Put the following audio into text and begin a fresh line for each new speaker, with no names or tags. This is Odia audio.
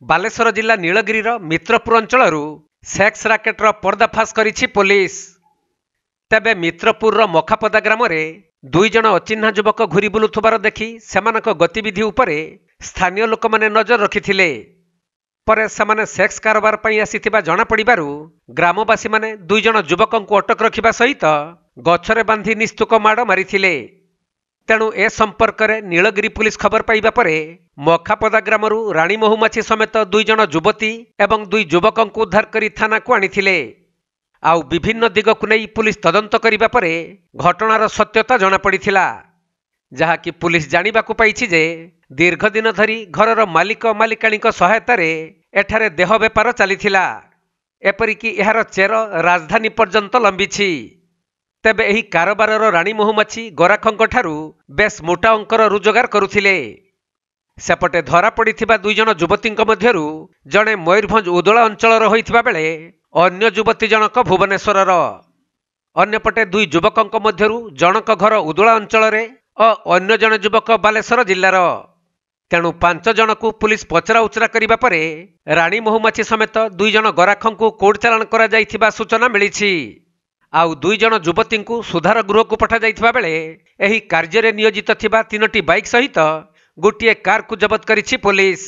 ବାଲେଶ୍ୱର ଜିଲ୍ଲା ନୀଳଗିରିର ମିତ୍ରପୁର ଅଞ୍ଚଳରୁ ସେକ୍ସ ରାକେଟର ପର୍ଦ୍ଦାଫାଶ କରିଛି ପୋଲିସ। ତେବେ ମିତ୍ରପୁରର ମଖାପଦା ଗ୍ରାମରେ 2 ଜଣ ଅଚିହ୍ନା ଯୁବକ ଘୁରି ବୁଲୁଥିବାର ଦେଖି ସେମାନଙ୍କ ଗତିବିଧି ଉପରେ ସ୍ଥାନୀୟ ଲୋକମାନେ ନଜର ରଖିଥିଲେ। ପରେ ସେମାନେ ସେକ୍ସ କାରବାର ପାଇଁ ଆସିଥିବା ଜଣାପଡ଼ିବାରୁ ଗ୍ରାମବାସୀମାନେ 2 ଜଣ ଯୁବକଙ୍କୁ ଅଟକ ରଖିବା ସହିତ ଗଛରେ ବାନ୍ଧି ନିସ୍ତୁକ ମାଡ଼ ମାରିଥିଲେ। ତେଣୁ ଏ ସମ୍ପର୍କରେ ନୀଳଗିରି ପୁଲିସ ଖବର ପାଇବା ପରେ ମଖାପଦା ଗ୍ରାମରୁ ରାଣୀ ମହୁମାଛି ସಮೇତ 2 ଜଣ ଯୁବତୀ ଏବଂ 2 ଯୁବକଙ୍କୁ ଉଦ୍ଧାର କରି ଥାନାକୁ ଆଣିଥିଲେ। ଆଉ ବିଭିନ୍ନ ଦିଗକୁ ନେଇ ପୁଲିସ ତଦନ୍ତ କରିବା ପରେ ଘଟଣାର ସତ୍ୟତା ଜଣାପଡ଼ିଥିଲା। ଯାହାକି ପୁଲିସ ଜାଣିବାକୁ ପାଇଛି ଯେ ଦୀର୍ଘ ଦିନ ଧରି ଘରର ମାଲିକ ମାଲିକାଣୀଙ୍କ ସହାୟତାରେ ଏଠାରେ ଦେହ ବେପାର ଚାଲିଥିଲା। ଏପରିକି ଏହାର ଚେର ରାଜଧାନୀ ପର୍ଯ୍ୟନ୍ତ ଲମ୍ବିଛି। ତେବେ ଏହି କାରବାରର ରାଣୀ ମହୁମାଛି ଗରାଖଙ୍କଠାରୁ ବେଶ ମୋଟା ଅଙ୍କର ରୋଜଗାର କରୁଥିଲେ। ସେପଟେ ଧରାପଡ଼ିଥିବା 2 ଜଣ ଯୁବତୀଙ୍କ ମଧ୍ୟରୁ ଜଣେ ମୟୂରଭଞ୍ଜ ଉଦଳା ଅଞ୍ଚଳର ହୋଇଥିବା ବେଳେ ଅନ୍ୟ ଯୁବତୀ ଜଣକ ଭୁବନେଶ୍ୱରର। ଅନ୍ୟପଟେ 2 ଯୁବକଙ୍କ ମଧ୍ୟରୁ ଜଣକ ଘର ଉଦଳା ଅଞ୍ଚଳରେ ଓ ଅନ୍ୟ ଜଣେ ଯୁବକ ବାଲେଶ୍ୱର ଜିଲ୍ଲାର। ତେଣୁ 5 ଜଣକୁ ପୁଲିସ ପଚରା ଉଚରା କରିବା ପରେ ରାଣୀ ମହୁମାଛି ସମେତ 2 ଜଣ ଗରାଖଙ୍କୁ କୋର୍ଟ ଚାଲାଣ କରାଯାଇଥିବା ସୂଚନା ମିଳିଛି। ଆଉ 2 ଜଣ ଯୁବତୀଙ୍କୁ ସୁଧାର ଗୃହକୁ ପଠାଯାଇଥିବା ବେଳେ ଏହି କାର୍ଯ୍ୟରେ ନିୟୋଜିତ ଥିବା 3ଟି ବାଇକ୍ ସହିତ ଗୋଟିଏ କାରକୁ ଜବତ କରିଛି ପୋଲିସ।